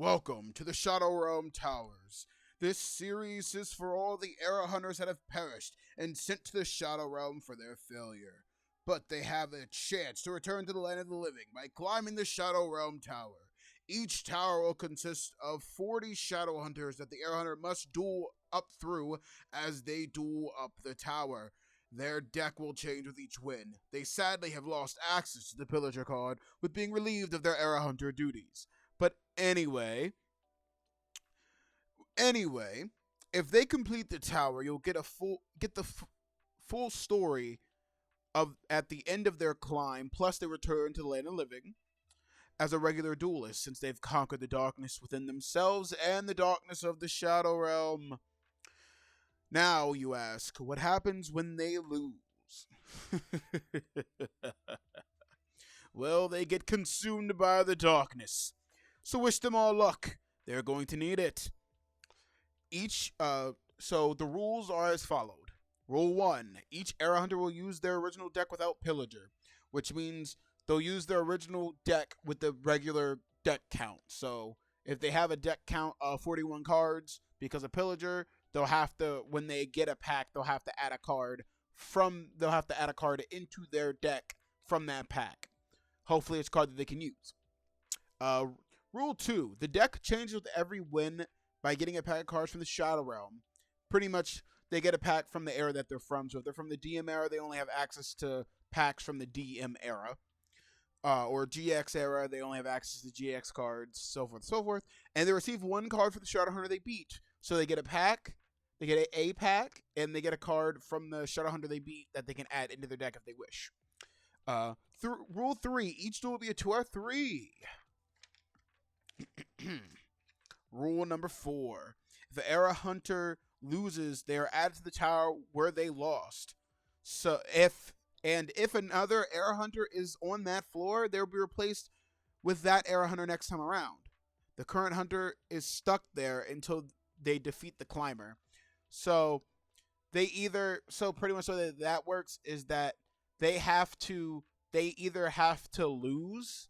Welcome to the Shadow Realm Towers. This series is for all the era hunters that have perished and sent to the Shadow Realm for their failure. But they have a chance to return to the land of the living by climbing the Shadow Realm Tower. Each tower will consist of 40 Shadow Hunters that the era hunter must duel up through as they duel up the tower. Their deck will change with each win. They sadly have lost access to the Pillager card, with being relieved of their era hunter duties. But anyway, if they complete the tower, you'll get the full story of at the end of their climb. Plus, they return to the land of living as a regular duelist, since they've conquered the darkness within themselves and the darkness of the Shadow Realm. Now, you ask, what happens when they lose? Well, they get consumed by the darkness. So wish them all luck. They're going to need it. So the rules are as followed. Rule 1. Each era hunter will use their original deck without Pillager, which means they'll use their original deck with the regular deck count. So if they have a deck count of 41 cards because of Pillager, they'll have to, when they get a pack, they'll have to add a card into their deck from that pack. Hopefully it's a card that they can use. Rule 2. The deck changes with every win by getting a pack of cards from the Shadow Realm. Pretty much, they get a pack from the era that they're from. So if they're from the DM era, they only have access to packs from the DM era. Or GX era, they only have access to GX cards, so forth and so forth. And they receive one card for the Shadow Hunter they beat. So they get a pack, they get a pack, and they get a card from the Shadow Hunter they beat that they can add into their deck if they wish. Rule 3. Each duel will be a 2-3. Rule number 4. If the era hunter loses, they are added to the tower where they lost. So if another era hunter is on that floor, they'll be replaced with that era hunter next time around. The current hunter is stuck there until they defeat the climber. So pretty much so that works is that they either have to lose.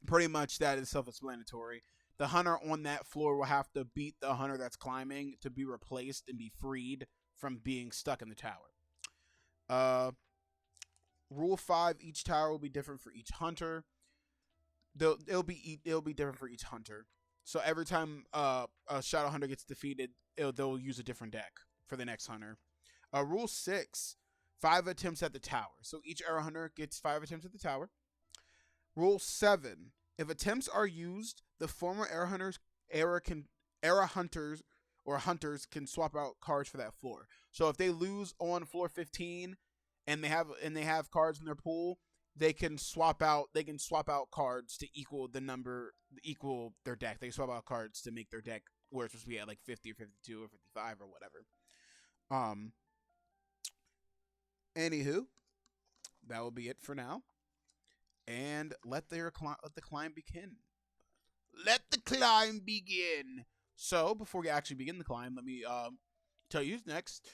Pretty much that is self-explanatory. The hunter on that floor will have to beat the hunter that's climbing to be replaced and be freed from being stuck in the tower. Rule 5: each tower will be different for each hunter. It'll be different for each hunter. So every time a Shadow Hunter gets defeated, they'll use a different deck for the next hunter. Rule 6: 5 attempts at the tower. So each era hunter gets 5 attempts at the tower. Rule 7: if attempts are used, the former era hunters can swap out cards for that floor. So if they lose on floor 15 and they have cards in their pool, they can swap out cards to equal their deck. They swap out cards to make their deck where it's supposed to be at like 50 or 52 or 55 or whatever. Anywho, that will be it for now. And let the climb begin. Let the climb begin. So, before we actually begin the climb, let me tell you who's next.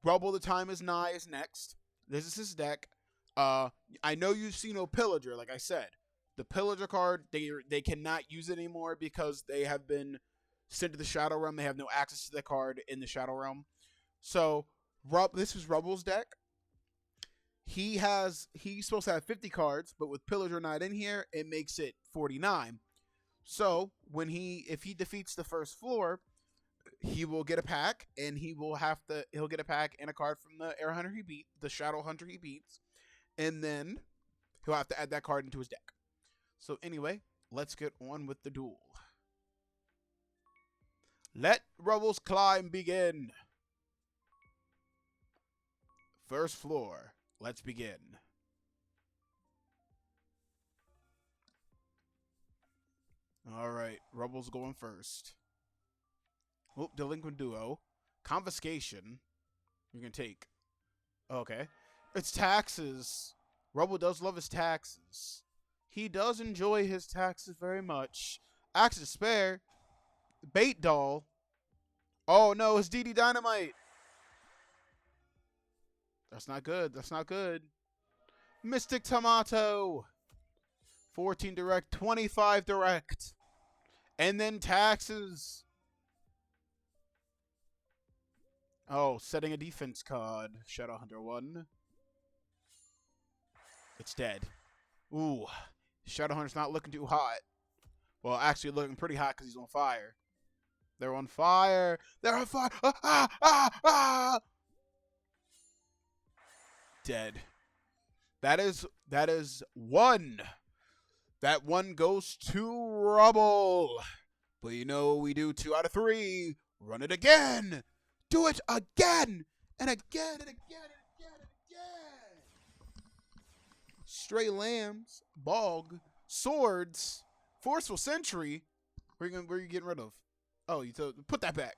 Rubble, the time is nigh, is next. This is his deck. I know you've seen no Pillager, like I said. The Pillager card, they cannot use it anymore because they have been sent to the Shadow Realm. They have no access to the card in the Shadow Realm. So, this is Rubble's deck. He's supposed to have 50 cards, but with Pillager not in here, it makes it 49. So if he defeats the first floor, he will get a pack, and he'll get a pack and a card from the era hunter he beat, the Shadow Hunter he beats, and then he'll have to add that card into his deck. So anyway, let's get on with the duel. Let Rubble's climb begin. First floor. Let's begin. Alright, Rubble's going first. Oh, Delinquent Duo. Confiscation. You're going to take. Okay. It's taxes. Rubble does love his taxes. He does enjoy his taxes very much. Axe to spare. Bait doll. Oh no, it's DD Dynamite. That's not good. That's not good. Mystic Tomato. 14 direct, 25 direct. And then taxes. Oh, setting a defense card. Shadowhunter 1. It's dead. Ooh. Shadowhunter's not looking too hot. Well, actually looking pretty hot because he's on fire. They're on fire. They're on fire. Ah, ah, ah, ah. Dead. That is one. That one goes to Rubble. But you know we do 2 out of 3. Run it again. Do it again. And again and again and again and again. Stray lambs. Bog. Swords. Forceful sentry. Where are you getting rid of? Oh, you put that back.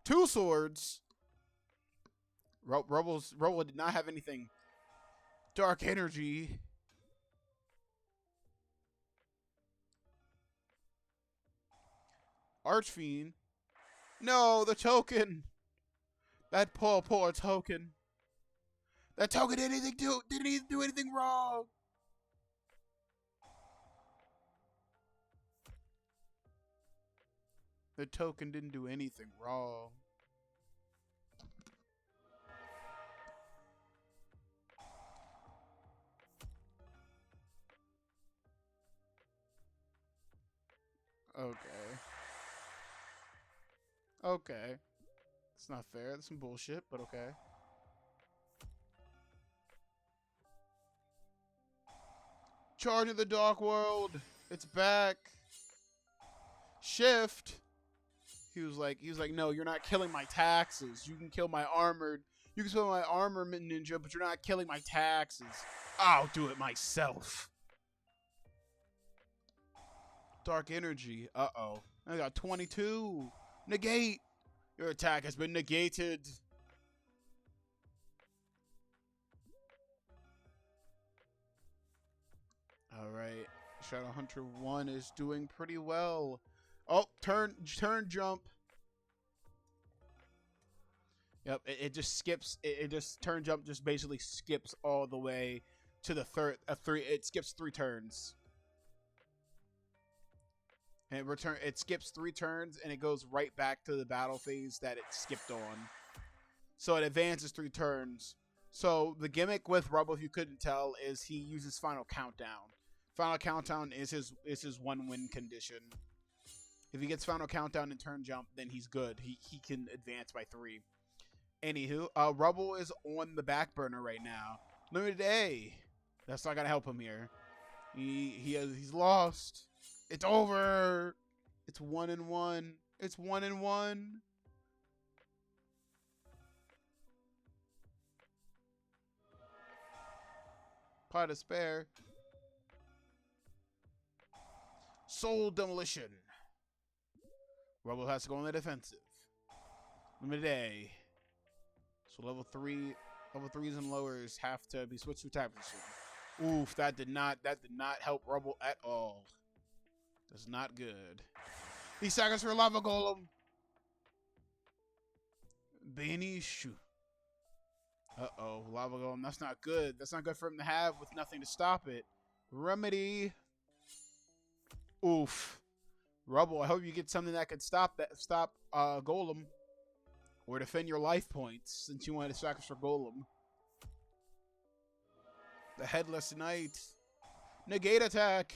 2 swords. Rubble did not have anything. Dark energy. Archfiend. No, the token. That poor token. That token didn't do anything wrong. The token didn't do anything wrong. Okay. Okay. It's not fair. That's some bullshit, but okay. Charge of the Dark World. It's back. Shift. He was like, no, you're not killing my taxes. You can kill my armored. You can kill my armament ninja, but you're not killing my taxes. I'll do it myself. Dark energy. Uh-oh. I got 22. Negate. Your attack has been negated. Alright. Shadowhunter 1 is doing pretty well. Oh, turn jump. Yep, it just skips. It just turn jump just basically skips all the way to the it skips 3 turns. And it skips 3 turns and it goes right back to the battle phase that it skipped on. So it advances 3 turns. So the gimmick with Rubble, if you couldn't tell, is he uses Final Countdown. Final Countdown is his 1-win condition. If he gets Final Countdown and turn jump, then he's good. He can advance by 3. Anywho, Rubble is on the back burner right now. Limited A. That's not gonna help him here. He's lost. It's over. It's 1-1. It's 1-1. Pot of spare. Soul demolition. Rubble has to go on the defensive. Limited A. So level 3s and lowers have to be switched to attack position. Oof, that did not help Rubble at all. That's not good. He sacrifices for Lava Golem. Benishu. Uh-oh, Lava Golem. That's not good. That's not good for him to have with nothing to stop it. Remedy. Oof. Rubble, I hope you get something that could stop Golem. Or defend your life points, since you wanted to sacrifice for Golem. The Headless Knight. Negate attack.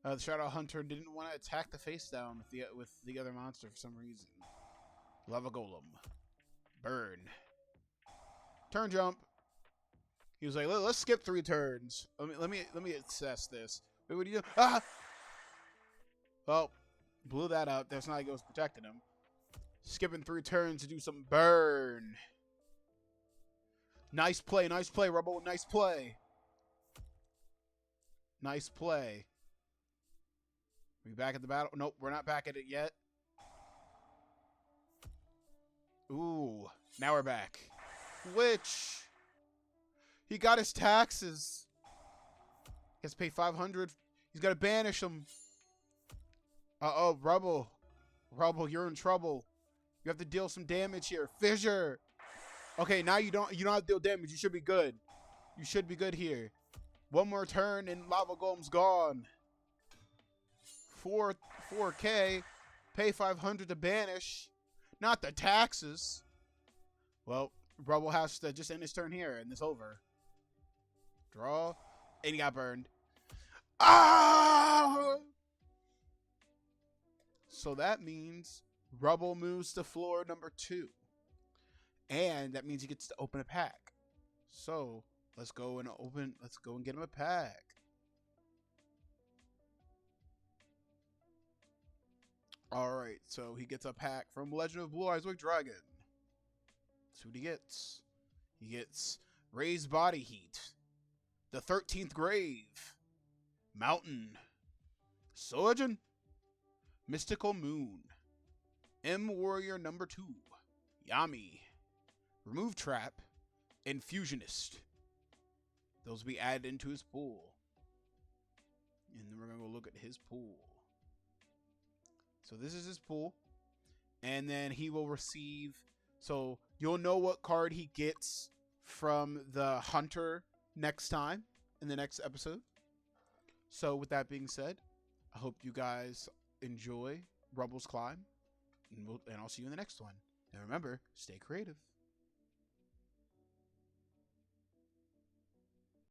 The Shadowhunter didn't want to attack the face down with the other monster for some reason. Lava Golem. Burn. Turn jump. He was like, let's skip 3 turns. Let me assess this. Wait, what do you do? Ah! Well, blew that out. That's not like it was protecting him. Skipping 3 turns to do some burn. Nice play, Rubble. Nice play. Nice play. Are we back at the battle? Nope, we're not back at it yet. Ooh, now we're back. Which? He got his taxes. He has to pay 500. He's got to banish them. Uh-oh, Rubble. Rubble, you're in trouble. You have to deal some damage here. Fissure. Okay, now you don't have to deal damage. You should be good. You should be good here. One more turn and Lava Golem's gone. 4K. Pay 500 to banish. Not the taxes. Well, Rubble has to just end his turn here and it's over. Draw. And he got burned. Ah! So that means Rubble moves to floor number 2. And that means he gets to open a pack. So let's go and get him a pack. Alright, so he gets a pack from Legend of Blue Eyes White Dragon. That's what he gets. He gets Raised Body Heat, the 13th Grave, Mountain, Sojourn, Mystical Moon, M Warrior number 2, Yami, Remove Trap, and Fusionist. Those will be added into his pool. And then we're going to go look at his pool. So this is his pool. And then he will receive... So you'll know what card he gets from the Hunter next time in the next episode. So with that being said, I hope you guys enjoy Rubble's Climb. And I'll see you in the next one. And remember, stay creative.